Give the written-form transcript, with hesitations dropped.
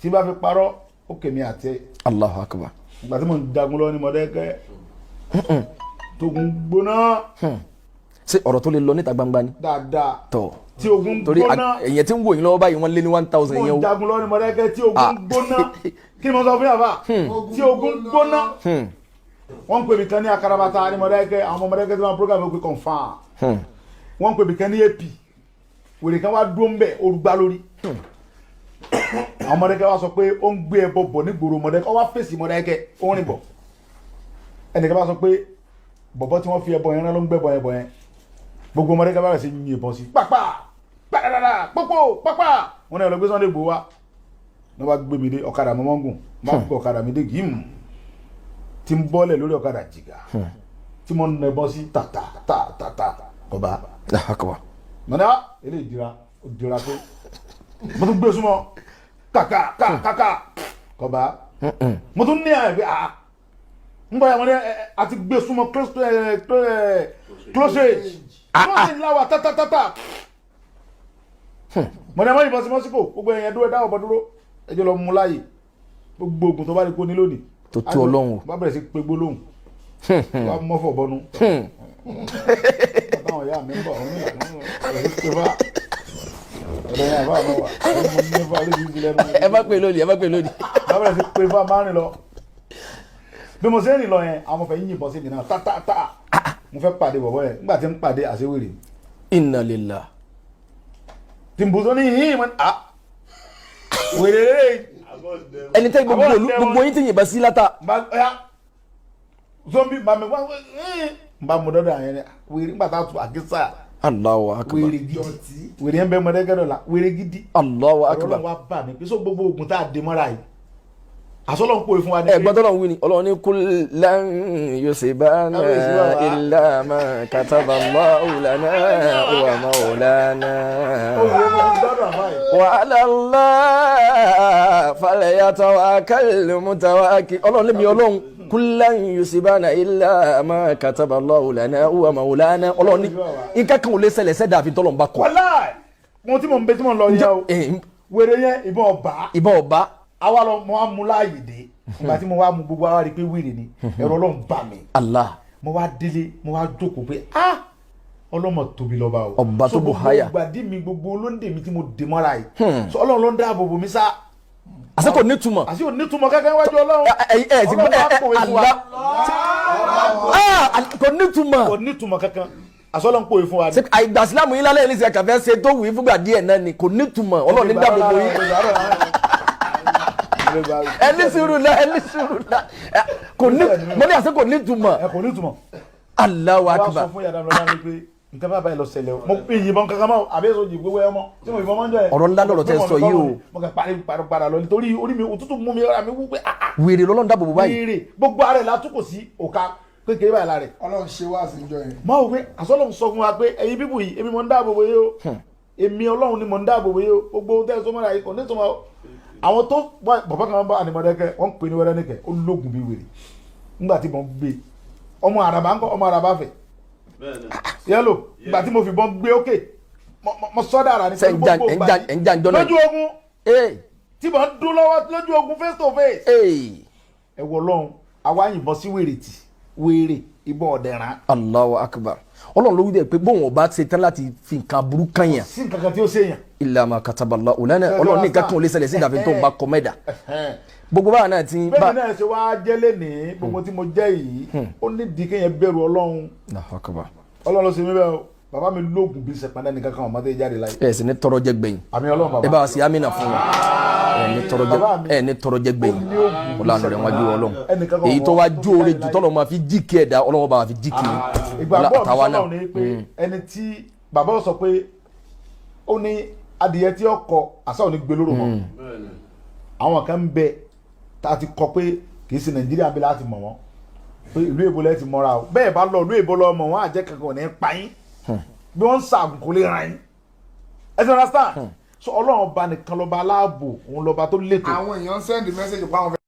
tí bá fi parọ́ ó kèmí àti Allahu akbar. ìgbà tí mo ń jagun lọ ní Modakẹkẹ tógun gbóná. ṣé ọ̀rọ̀ tó lè lọ níta gbangba ni. dáadáa tọ́ tí ogun torí gbóná. èyàn tí ń wò yín lọ́wọ́ báyìí wọ́n lé ní 1000 yẹn o. mo ń jagun lọ ní Modakẹkẹ tí ogun gbóná kí ni mo sọ fún yàrá tí ogun gbóná. wọ́n ń pè mí kan ní akarabata ní Modakẹkẹ àwọn ọmọ Modakẹkẹ tí wọ́n program ó pé confam. wọ́n ń pè mí kan ní AP wèrè kan wá dúró ń bẹ̀ orúgbá lórí. àwọn Modakẹkẹ wá sọ pé ó ń gbé ẹbọ bọ̀ nígboro Modakẹkẹ ó wá fèsì Modakẹkẹ ó rìn bọ̀ ẹnìkan bá sọ pé bọ̀bọ̀ tí wọ́n fi ẹbọ yẹn rán ló ń gbẹ́bọ ẹbọ yẹn gbogbo Modakẹkẹ bá rẹ̀ sí yin ìbọn sí pápá pàdàdàdà pópó pápá wọn náà lọ gbé Sunday Igboho wá ní wọ́n bá gbé mi dé ọ̀kadà mọ́mọ́ngùn má gbé ọ̀kadà mi dé gíìmù tí ń bọ́lẹ̀ lórí ọ̀kadà jìgà tí mo ń nà ẹbọ sí tàtà kọba mọ̀nà eléyìí dira pé mo tún gbé súnmọ́ kàkà kọba mo tún ní àyè pé ń bọ̀ yà wọ́n ní àti gbé súnmọ́ closage closage láwà tátátátá mo ní àmọ́ ìbọn sí mọ́síkò gbogbo ẹ̀yẹn dúró dáwọ̀ bọ́ dúró ẹjọ́ lọ mú láàyè gbogbo oògùn tó bá rí kó ní lónìí tó tó Ọlọ́run bá bẹ̀rẹ̀ sí pé gbólóhùn wá mọ́fọ̀ bọ́nú táwọn ìyá mi ń bọ̀ ọ́n nílà nínú pé bá ọ̀dọ̀ yẹn àbá àmọ́ wà mo ní fún alẹ́ yìí lẹ́nu ẹ bá pè lónìí bá bẹ̀rẹ̀ sí pé bá máa rìn lọ bí mo ṣe ń rìn lọ yẹn àwọn fẹ́ yìnbọn sí mi náà tátátá mo fẹ́ pàdé bọ̀bọ̀ yẹn nígbà tí ń pàdé àṣewèrè inna lillahi tí n bù tó ní yìí mọ́ wèrè ẹni tẹ́ gbogbo yín tí yìnbọn sí látà zombi bá mi wá n bá mo dọ́dọ̀ àyẹn wèrè nígbà tá a tún àkísà Allahu akbar wèrè gidi wèrè yẹn bẹ Modakẹkẹ dọ̀la wèrè gidi Allahu akbar Ọlọ́run wa bá mi pé so gbogbo oògùn tá a dé mọ́ra yìí àsọlọ́ ń pòye fún wa ní. ẹ̀gbọ́n tó lọ́n wí ni Ọlọ́run ní kullan yusibana illa ma kataba Allahu lana wa maulana wa ala Allah falyatawakkalul mutawakkil Ọlọ́run lé mi Ọlọ́run kullan yusibana illa ma kataba Allahu lana wa maulana Ọlọ́run ní nǹkan kan ò lè ṣẹlẹ̀ sẹ́dá àfi tọ́lọ́run bá kọ. wàláì mo tí mo ń bẹ tí mo ń lọ yẹn o wèrè yẹn ìbọn ọba àwa lọ mo wá mú láàyè dé ìgbà tí mo wá mú gbogbo àwa rí pé wèrè ni ẹ̀rọ Ọlọ́run bà mí Allah mo wá délé mo wá jókòó pé ọlọ́mọ tóbi lọ́ba o ọba tó bò háyà so gbogbo ìgbàdí mi gbogbo olóńdè mi tí mo dè mọ́ra yìí so Ọlọ́run ló ń dáàbò bò mí sá àṣẹ kò nítumọ̀ kankan wájú Ọlọ́run kò nítumọ̀ kankan àsọlọ́ ń pòye fún wa ni. àìgbà sílámù yín lálẹ́ ìlísẹ̀ kàfẹ́ ṣe tó wù í fúngbà díẹ̀ náà ni kò nítumọ̀ Ọlọ́run ní dáàbò bò yín. ẹni sùúrù náà kò ní mo ní àṣẹ kò nítumọ̀. Allahu akbar. wọ́n sọ fún yàrá lọ́la ni pé nǹkan bá báyìí lọ ṣẹlẹ̀ o mo ìyìnbọn kankan mọ́ àbẹ́sọ̀ yìí gbogbo ẹ̀ mọ́ tí mo ìbọn mọ́ ń jọ ẹ̀. ọ̀rọ̀ ńlá lọ̀rọ̀ tẹ́ sọ yìí o. mo kàn padà lọ nítorí orí mi òtútù mú mi ọ̀rá mi wú pé wèrè lọ́lọ́run dáàbò bò báyìí. wèrè gbogbo ara ẹ̀ la tún kò sí òka kékeré báyìí la rẹ̀. Ọlọ́run ṣe wá sí ìjọ yẹn. máa wò pé àsọlọ́run sọ fún wa pé ẹ̀yin bíbù yìí èmi mọ̀ ń dáàbò bò yìí o èmi Ọlọ́run ni mọ̀ ń dáàbò bò yìí o gbogbo ohun tẹ́ ẹ sọmọ́ra yìí kò ní sọmọ́ àwọn tó bàbá kan bá ní Modakẹkẹ wọ́n ń pè ní Modakẹkẹ ó lóògùn bí wèrè nígbà tí mo gbé ọmọ àràbà ńkọ́ ọmọ àràbà fẹ̀ yẹ́lò ìgbà tí mo fi bọ́n gbé òkè mo sọ́dà ara ní pẹ̀lú gbogbo ìgbà lójú ogun tí mo ń dún lọ́wọ́ lójú ogun face to face ẹ wọ Ọlọ́run àwa yìnbọn sí wèrè tì wèrè ìbọn ọ̀dẹ̀rán. Allahu akbar Ọlọ́run ló wí dẹ̀ pé bóun ọba ṣe tán láti fi nǹkan burú kan yàn. sí nǹkan kan tí ó ṣe yàn. illa ma kataba Allahu lana Ọlọ́run ní nǹkan kan ò lè ṣẹlẹ̀ sí ìdàfẹ́ tó ń bá kọ mẹ́dà. gbogbo báwa náà ti bẹ́ẹ̀ náà ṣe wá jẹ́lé ní gbogbo tí mo jẹ́ yìí ó ní di kéèyàn bẹ̀rù Ọlọ́run. Ọlọ́run ló ṣe mí bẹ́ẹ̀ o bàbá mi lóògùn bí sẹpẹ́ndẹ́ nìkan kan ọmọdé jáde láyé. ẹ sì ní tọrọ jẹ gbẹ̀yìn. àmì Ọlọ́run bàbá. ẹ bá wa sí amínà fún wa ẹ ní tọrọ jẹ gbẹ̀yìn Ọlọ́run rẹ̀ wájú Ọlọ́run èyí tó wá jó oore jù tọ́lọ́ máa fi jí kí ẹ̀dá Ọlọ́run bá wa fi jí kí ìgbàgbọ́ Ọlọ́run ni pé ẹni tí bàbá sọ pé ó ní adìyẹ tí ó kọ àṣà ò ní gbé lóró mọ́ àwọn kan ń bẹ tá a ti kọ pé kì í ṣe Nàìjíríà bí láti mọ̀ wọ́n pé ìlú èbó lẹ́ẹ̀ ti mọ́ra o bẹ́ẹ̀ bá lọ ìlú èbó lọ mọ̀ wọ́n àjẹ́ kankan ò ní pa yín bí wọ́n ń ṣàgùn kò lè ràn yín ẹ ti understand so Ọlọ́run ọba nìkan lọ́ba aláàbò òun lọ́ba tó létò. àwọn èèyàn send message pa àwọn